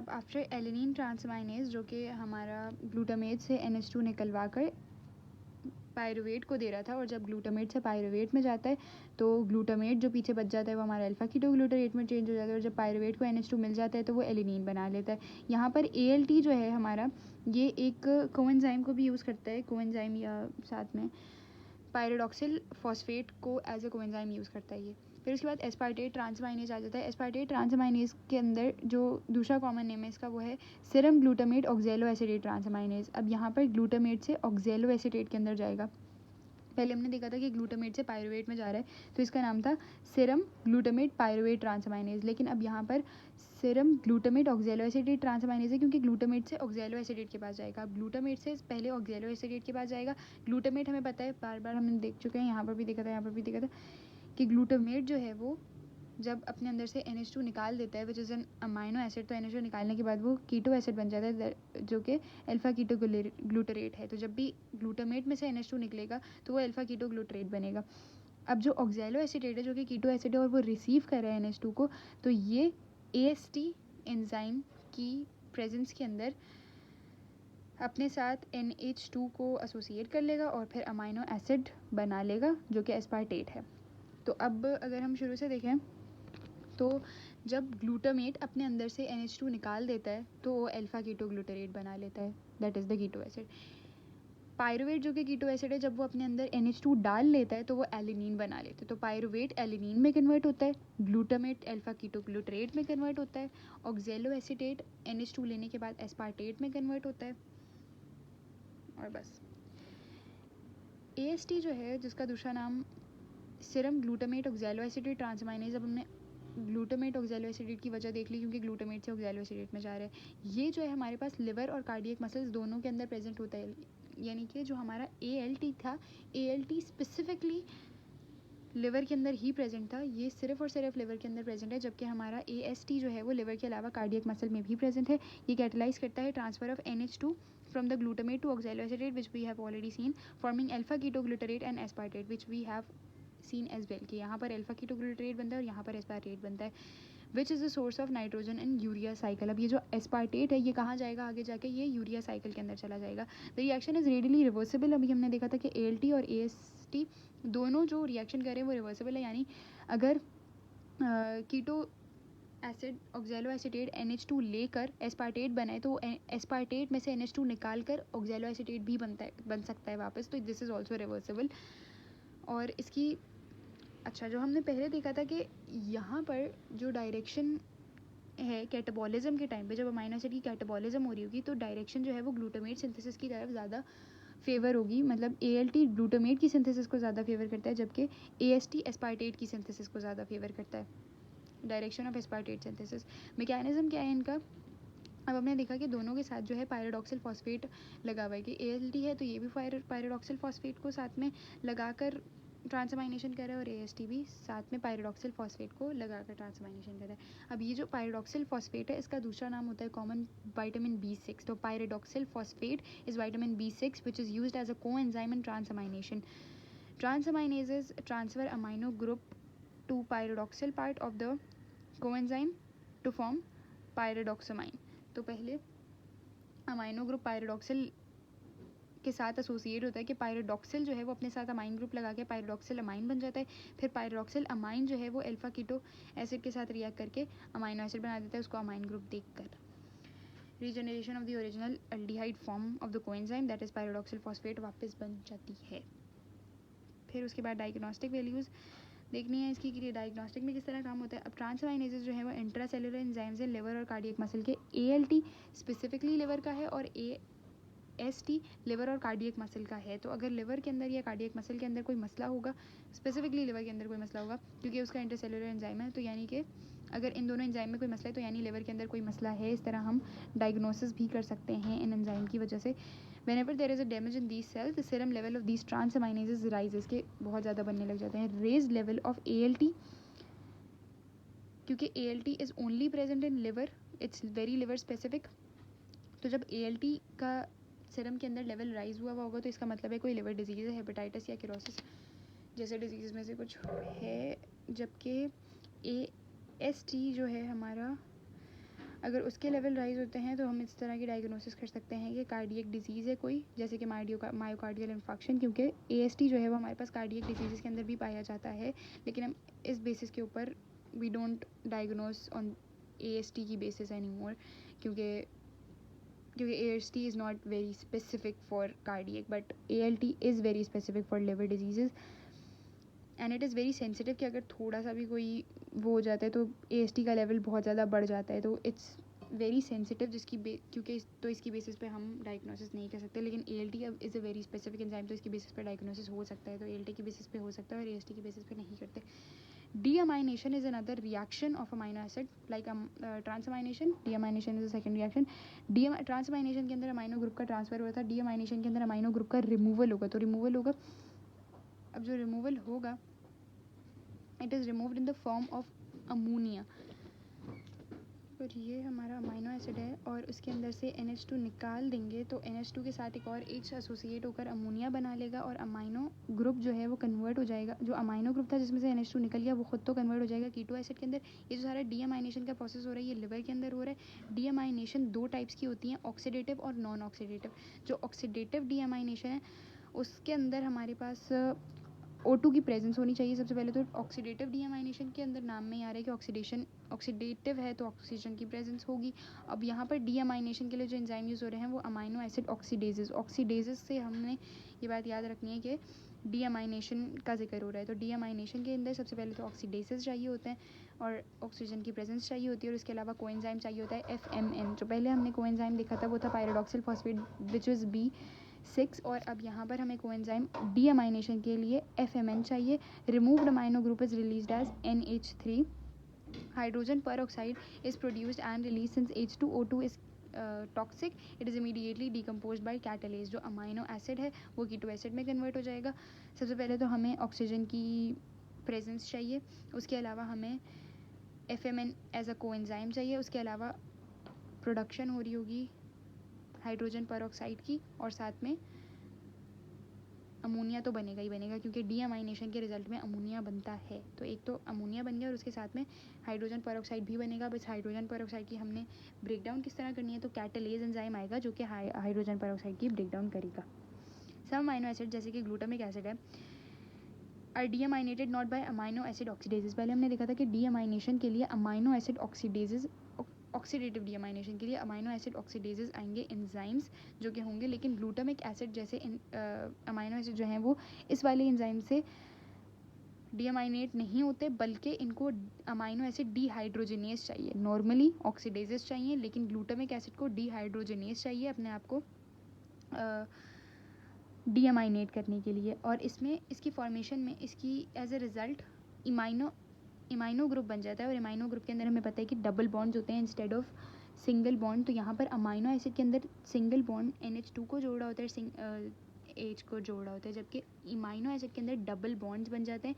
अब after alanine ट्रांसमाइनेज जो कि हमारा ग्लूटामेट से NH2 निकलवा कर पायरुवेट को दे रहा था, और जब ग्लूटामेट से पायरुवेट में जाता है तो ग्लूटामेट जो पीछे बच जाता है वो हमारा अल्फा कीटोग्लूटारेट में चेंज हो जाता है, और जब पायरुवेट को NH2 मिल जाता है तो वो एलिनिन बना लेता है। यहाँ पर ALT जो है हमारा, ये एक कोएंजाइम को भी यूज़ करता है, कोएंजाइम या साथ में पायरोडॉक्सिल फॉस्फेट को एज ए कोएंजाइम यूज़ करता है ये। फिर उसके बाद एस्पार्टेट ट्रांसमाइनेज आ जाता है। एस्पार्टेट ट्रांसमाइनेज के अंदर जो दूसरा कॉमन नेम है इसका वो है सीरम ग्लूटामेट ऑक्जेलो एसिटेट ट्रांसमाइनेज। अब यहाँ पर ग्लूटामेट से ऑक्जेलो एसिटेट के अंदर जाएगा। पहले हमने देखा था कि ग्लूटामेट से पायरुवेट में जा रहा है तो इसका नाम था सीरम ग्लूटामेट पायरुवेट ट्रांसमाइनेज, लेकिन अब यहाँ पर सीरम ग्लूटामेट ऑक्जेलो एसिटेट ट्रांसमाइनेज है क्योंकि ग्लूटामेट से ऑक्जेलो एसिटेट के पास जाएगा। अब ग्लूटामेट से पहले ऑक्जेलो एसिटेट के पास जाएगा। ग्लूटामेट हमें पता है, बार बार हमने देख चुके हैं, यहाँ पर भी देखा था, यहाँ पर भी देखा था कि ग्लूटामेट जो है वो जब अपने अंदर से NH2 निकाल देता है which is an amino acid, तो NH2 निकालने के बाद वो कीटो एसिड बन जाता है जो कि अल्फा कीटो ग्लूटरेट है। तो जब भी ग्लूटामेट में से NH2 निकलेगा तो वो अल्फा कीटो ग्लूटरेट बनेगा। अब जो ऑक्जेलो एसिटेट है जो कि कीटो एसिड है और वो रिसीव कर रहा है NH2 को, तो ये AST एंजाइम की प्रेजेंस के अंदर अपने साथ NH2 को एसोसिएट कर लेगा और फिर अमाइनो एसिड बना लेगा जो कि एस्पार्टेट है। तो अब अगर हम शुरू से देखें तो जब ग्लूटामेट अपने अंदर से NH2 निकाल देता है तो वो अल्फा कीटो ग्लूटरेट बना लेता है, that is the keto acid. Pyruvate जो कि कीटो एसिड है, जब वो अपने अंदर NH2 डाल लेता है तो वो एलिनीन बना लेता है। तो पायरुवेट एलिनीन में कन्वर्ट होता है, ग्लूटामेट अल्फा कीटो ग्लूटरेट में कन्वर्ट होता है, ऑक्जेलो एसिटेट NH2 लेने के बाद एस्पार्टेट में कन्वर्ट होता है, और बस। AST जो है जिसका दूसरा नाम सीरम ग्लूटामेट ऑक्जेलो एसिटेट ट्रांसमाइनेज, अब हमने ग्लूटामेट ऑक्जेलो एसिडेट की वजह देख ली क्योंकि ग्लूटामेट से ऑक्जेलो एसिडेट में जा रहा है। ये जो है हमारे पास लिवर और कार्डियक मसल्स दोनों के अंदर प्रेजेंट होता है, यानी कि जो हमारा ALT था, ALT स्पेसिफिकली लिवर के अंदर ही प्रेजेंट था, ये सिर्फ और सिर्फ लिवर के अंदर प्रेजेंट है, जबकि हमारा AST जो है वो लिवर के अलावा कार्डियक मसल में भी प्रेजेंट है। ये कैटलाइज करता है transfer of NH2 from the glutamate to oxaloacetate which we have already seen, forming alpha ketoglutarate and aspartate which we have seen as well, कि यहाँ पर अल्फा कीटोग्लूटरेट बनता है और यहाँ पर एस्पार्टेट बनता है, which is the source of nitrogen in urea cycle. अब ये जो एस्पार्टेट है ये कहाँ जाएगा आगे जाके, ये यूरिया साइकिल के अंदर चला जाएगा। The reaction is readily reversible. अभी हमने देखा था कि ALT और AST दोनों जो रिएक्शन कर रहे हैं वो रिवर्सिबल है, यानी अगर कीटो एसिड ऑक्जेलो एसिटेट NH2 लेकर एस्पार्टेट बनाए तो एस्पार्टेट में से NH2 निकाल कर ऑक्जेलो एसिटेट भी बन सकता है वापस, तो दिस इज़ ऑल्सो रिवर्सिबल। और इसकी अच्छा, जो हमने पहले देखा था कि यहाँ पर जो डायरेक्शन है कैटाबॉलिज्म के टाइम पे, जब अमाइनो एसिड की कैटाबॉलिज्म हो रही होगी तो डायरेक्शन जो है वो ग्लूटामेट सिंथेसिस की तरफ ज़्यादा फेवर होगी, मतलब ALT ग्लूटामेट की सिंथेसिस को ज़्यादा फेवर करता है जबकि AST एस्पार्टेट की सिंथेसिस को ज़्यादा फेवर करता है। Direction of aspartate synthesis, mechanism क्या है इनका। अब हमने देखा कि दोनों के साथ जो है पायरोडॉक्सिल फॉस्फेट लगा हुआ है, कि ALT है तो ये भी पायरोडॉक्सिल फॉस्फेट को साथ में लगाकर ट्रांसमाइनेशन कर रहा है, और AST भी साथ में पायरोडॉक्सिल फॉस्फेट को लगाकर ट्रांसमाइनेशन कर रहा है। अब ये जो पायरोडॉक्सिल फॉस्फेट है इसका दूसरा नाम होता है कॉमन विटामिन B6। तो pyridoxal phosphate is vitamin B6 which is used as a coenzyme in transamination. Transaminases transfer amino group to pyridoxal part of the coenzyme to form pyridoxamine। तो पहले अमाइनो ग्रुप पायरोडॉक्सिल के साथ associate होता है कि पायरोडॉक्सिल जो है वो अपने साथ अमाइन ग्रुप लगा के पायरोडॉक्सिल अमाइन बन जाता है, फिर पायरोडॉक्सिल अमाइन जो है वो अल्फा कीटो एसिड के साथ रिएक्ट करके अमाइनो एसिड बना देता है उसको अमाइन ग्रुप देखकर। Regeneration of the original aldehyde form of the coenzyme that is pyridoxal phosphate वापस बन जाती है। फिर उसके बाद डायग्नोस्टिक वैल्यूज़ देखनी है इसकी कि डायग्नोस्टिक में किस तरह काम होता है। अब ट्रांसमाइनेजेस जो है वो इंट्रासेलुलर एंजाइम्स है लिवर और कार्डियक मसल के। ALT स्पेसिफिकली लिवर का है और AST लिवर और कार्डियक मसल का है। तो अगर लिवर के अंदर या कार्डियक मसल के अंदर कोई मसला होगा, स्पेसिफिकली लिवर के अंदर कोई मसला होगा क्योंकि उसका इंट्रासेलुलर एंजाइम है, तो यानी कि अगर इन दोनों एंजाइम में कोई मसला है तो यानी लिवर के अंदर कोई मसला है। इस तरह हम डायग्नोसिस भी कर सकते हैं इन एंजाइम की वजह से। Whenever there is a damage in these cells, the serum level of these transaminases rises, के बहुत ज़्यादा बनने लग जाते हैं। Raised level of ALT, क्योंकि ALT is only present in liver, it's very liver specific, तो जब ALT का सीरम के अंदर लेवल राइज हुआ होगा तो इसका मतलब है कोई लिवर डिजीज़ है, हेपेटाइटिस या किरोसिस जैसे डिजीज़ में से कुछ है। जबकि AST जो है हमारा अगर उसके लेवल राइज होते हैं तो हम इस तरह की डायग्नोसिस कर सकते हैं कि कार्डियक डिजीज़ है कोई, जैसे कि मायोकार्डियल इन्फेक्शन, क्योंकि AST जो है वो हमारे पास कार्डियक डिजीज़ के अंदर भी पाया जाता है, लेकिन हम इस बेसिस के ऊपर we don't diagnose on AST की बेसिस एनी मोर, क्योंकि AST is not very specific for cardiac, but ALT is very specific for liver diseases and it is very sensitive कि अगर थोड़ा सा भी कोई वो हो जाता है तो AST का लेवल बहुत ज़्यादा बढ़ जाता है, तो इट्स वेरी सेंसिटिव, क्योंकि तो इसकी बेसिस पे हम डायग्नोसिस नहीं कर सकते, लेकिन ALT is a very specific enzyme, तो इसकी बेसिस पे डायग्नोसिस हो सकता है, तो ALT की बेसिस पे हो सकता है और AST की बेसिस पे नहीं करते. Deamination is another reaction of amino acid like transamination. Deamination is a second reaction. Transamination के अंदर अमाइनो ग्रुप का ट्रांसफर हुआ था, deamination के अंदर अमाइनो ग्रुप का रिमूवल होगा, तो रिमूवल होगा, अब जो रिमूवल होगा it is removed in the form of ammonia. और ये हमारा अमाइनो एसिड है और उसके अंदर से NH2 निकाल देंगे तो NH2 के साथ एक और H एसोसिएट होकर अमोनिया बना लेगा और अमाइनो ग्रुप जो है वो कन्वर्ट हो जाएगा. जो अमाइनो ग्रुप था जिसमें से NH2 निकल गया वो खुद तो कन्वर्ट हो जाएगा कीटो एसिड के अंदर. ये जो सारा डीअमाइनेशन का प्रोसेस हो रहा है ये लिवर के अंदर हो रहा है. डीअमाइनेशन 2 टाइप्स की होती हैं, ऑक्सीडेटिव और नॉन ऑक्सीडेटिव. जो ऑक्सीडेटिव डीअमाइनेशन है उसके अंदर हमारे पास O2 की प्रेजेंस होनी चाहिए सबसे पहले. तो ऑक्सीडेटिव डीअमाइनेशन के अंदर नाम में आ रहा है कि ऑक्सीडेटिव है तो ऑक्सीजन की प्रेजेंस होगी. अब यहाँ पर डीअमाइनेशन के लिए जो एंजाइम यूज़ हो रहे हैं वो अमाइनो एसिड ऑक्सीडेजेस से हमने ये बात याद रखनी है कि डीअमाइनेशन का जिक्र हो रहा है. तो डीअमाइनेशन के अंदर सबसे पहले तो ऑक्सीडेसेस चाहिए होते हैं और ऑक्सीजन की प्रेजेंस चाहिए होती है और उसके अलावा कोएंजाइम चाहिए होता है FMN. जो पहले हमने कोएंजाइम देखा था वो था पायरोडॉक्सिल फॉस्फेट विच इज़ B6 और अब यहाँ पर हमें कोएंजाइम डीअमाइनेशन के लिए FMN चाहिए. Removed amino group is released as NH3. Hydrogen peroxide is produced and released since H2O2 is toxic. It is immediately decompose by catalase. जो अमाइनो एसिड है वो कीटो एसिड में कन्वर्ट हो जाएगा. सबसे पहले तो हमें ऑक्सीजन की प्रेजेंस चाहिए, उसके अलावा हमें FMN एज अ कोएंजाइम चाहिए, उसके अलावा प्रोडक्शन हो रही होगी हाइड्रोजन peroxide की और साथ में अमोनिया तो बनेगा ही बनेगा क्योंकि डीअमाइनेशन के रिजल्ट में अमोनिया बनता है. तो एक तो अमोनिया बन गया और उसके साथ में हाइड्रोजन peroxide भी बनेगा. बस हाइड्रोजन peroxide की हमने ब्रेकडाउन किस तरह करनी है, तो कैटालेज एंजाइम आएगा जो कि हाइड्रोजन peroxide की ब्रेकडाउन करेगा. सब अमाइनो एसिड जैसे कि ग्लूटामिक एसिड है are deaminated not by amino acid oxidases. पहले हमने देखा था कि डीअमाइनेशन के लिए amino acid oxidases, oxidative deamination के लिए अमाइनो एसिड ऑक्सीडेजेस आएंगे एंजाइम्स जो कि होंगे, लेकिन ग्लूटामिक एसिड जैसे अमाइनो एसिड जो हैं वो इस वाले एंजाइम से डीअमाइनेट नहीं होते, बल्कि इनको अमाइनो एसिड डीहाइड्रोजिनेज चाहिए. नॉर्मली ऑक्सीडेजेस चाहिए लेकिन ग्लूटामिक एसिड को डीहाइड्रोजिनेज चाहिए अपने आप को डीअमाइनेट करने के लिए. और इसमें इसकी फॉर्मेशन में इसकी एज ए रिज़ल्ट इमाइनो ग्रुप बन जाता है और इमाइनो ग्रुप के अंदर हमें पता है कि डबल बॉन्ड्स होते हैं इंस्टेड ऑफ सिंगल बॉन्ड. तो यहाँ पर अमाइनो एसिड के अंदर सिंगल बॉन्ड NH2 को जोड़ा होता है, H को जोड़ा होता है, जबकि इमाइनो एसिड के अंदर डबल बॉन्ड्स बन जाते हैं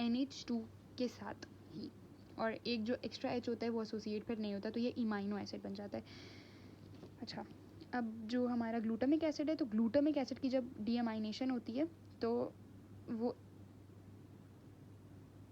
NH2 के साथ ही, और एक जो एक्स्ट्रा H होता है वो एसोसिएट फिर नहीं होता, तो ये इमाइनो एसिड बन जाता है. अच्छा, अब जो हमारा ग्लूटामिक एसिड है, तो ग्लूटामिक एसिड की जब डीअमाइनेशन होती है तो वो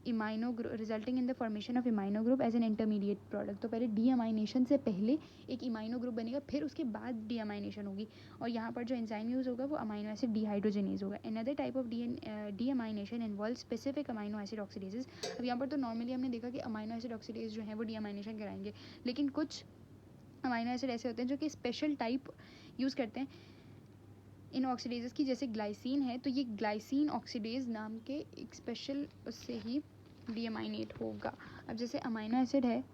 imino group resulting in the formation of imino group as an intermediate product. तो पहले डीअमाइनेशन से पहले एक इमाइनो ग्रुप बनेगा, फिर उसके बाद डीअमाइनेशन होगी और यहाँ पर जो एंजाइम यूज़ होगा वो अमाइनो एसिड डीहाइड्रोजिनेज होगा. Another type of deamination involve specific amino acid oxidases. अब यहाँ पर तो नॉर्मली हमने देखा कि अमाइनो एसिड ऑक्सीडेज जो है वो डीअमाइनेशन कराएंगे, लेकिन कुछ अमाइनो एसिड ऐसे होते हैं जो कि स्पेशल टाइप यूज़ करते हैं इन ऑक्सीडेजेस की, जैसे ग्लाइसिन है, तो ये ग्लाइसिन ऑक्सीडेज नाम के एक स्पेशल उससे ही डीअमाइनेट होगा. अब जैसे अमाइनो एसिड है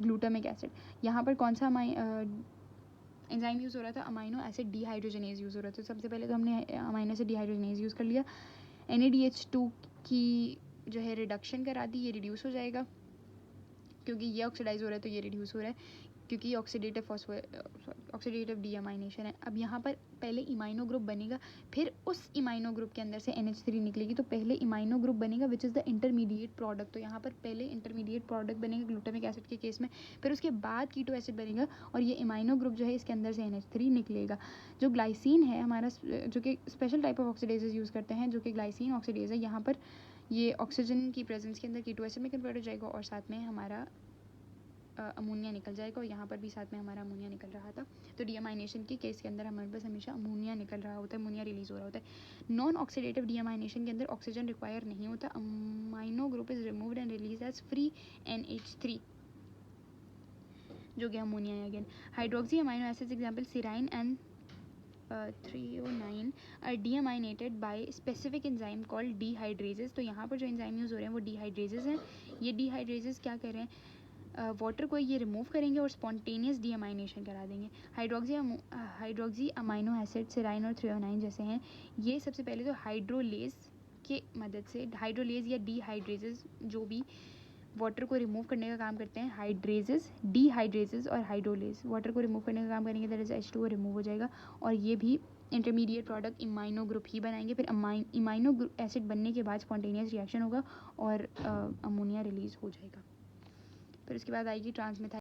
ग्लूटामिक एसिड, यहाँ पर कौन सा एंजाइम यूज़ हो रहा था, अमाइनो एसिड डीहाइड्रोजिनेज यूज़ हो रहा था. सबसे पहले तो हमने अमाइनो एसिड डीहाइड्रोजिनेज यूज़ कर लिया, NADH2 की जो है रिडक्शन करा दी, ये रिड्यूस हो जाएगा क्योंकि ये ऑक्सीडाइज हो रहा है तो ये रिड्यूस हो रहा है क्योंकि ऑक्सीडेटिव डीअमाइनेशन है. अब यहाँ पर पहले इमाइनो ग्रुप बनेगा, फिर उस इमाइनो ग्रुप के अंदर से NH3 निकलेगी, तो पहले इमाइनो ग्रुप बनेगा which is the intermediate product. तो यहाँ पर पहले इंटरमीडिएट प्रोडक्ट बनेगा ग्लूटामिक एसिड के केस में, फिर उसके बाद कीटो एसिड बनेगा और ये इमाइनो ग्रुप जो है इसके अंदर से NH3 निकलेगा. जो ग्लाइसिन है हमारा, जो कि स्पेशल टाइप ऑफ ऑक्सीडेजेस यूज़ करते हैं, जो कि ग्लाइसिन ऑक्सीडेज है, यहाँ पर ये ऑक्सीजन की प्रेजेंस के अंदर कीटो एसिड में कन्वर्ट हो जाएगा और साथ में हमारा अमोनिया निकल जाएगा, और यहाँ पर भी साथ में हमारा अमोनिया निकल रहा था। तो डीअमाइनेशन के केस के अंदर हमारे पास हमेशा अमोनिया निकल रहा होता है, अमोनिया रिलीज हो रहा होता है। नॉन ऑक्सीडेटिव डीअमाइनेशन के अंदर ऑक्सीजन रिक्वायर नहीं होता, amino group is removed and release as free NH3 जो कि अमोनिया है again. Hydroxy amino acids example serine and 309 are deaminated by specific enzyme called dehydrases। तो यहाँ पर जो एंजाइम यूज़ हो रहे हैं वो डिहाइड्रेजेस हैं। ये डिहाइड्रेजेस क्या कर रहे हैं, वाटर को ये रिमूव करेंगे और स्पॉन्टेनियस डीअमाइनेशन करा देंगे। हाइड्रोक्सी अमाइनो एसिड सेराइन और 309 जैसे हैं, ये सबसे पहले तो हाइड्रोलेज के मदद से, हाइड्रोलेज या डिहाइड्रेजेस जो भी वाटर को रिमूव करने का काम करते हैं, हाइड्रेजेस, डिहाइड्रेजेस और हाइड्रोलेज वाटर को रिमूव करने का काम करेंगे, दैट इज H2O रिमूव हो जाएगा, और ये भी इंटरमीडिएट प्रोडक्ट इमाइनो ग्रुप ही बनाएंगे। फिर इमाइनो एसिड बनने के बाद स्पॉन्टेनियस रिएक्शन होगा और अमोनिया रिलीज हो जाएगा। फिर उसके बाद आएगी ट्रांसमेथाइल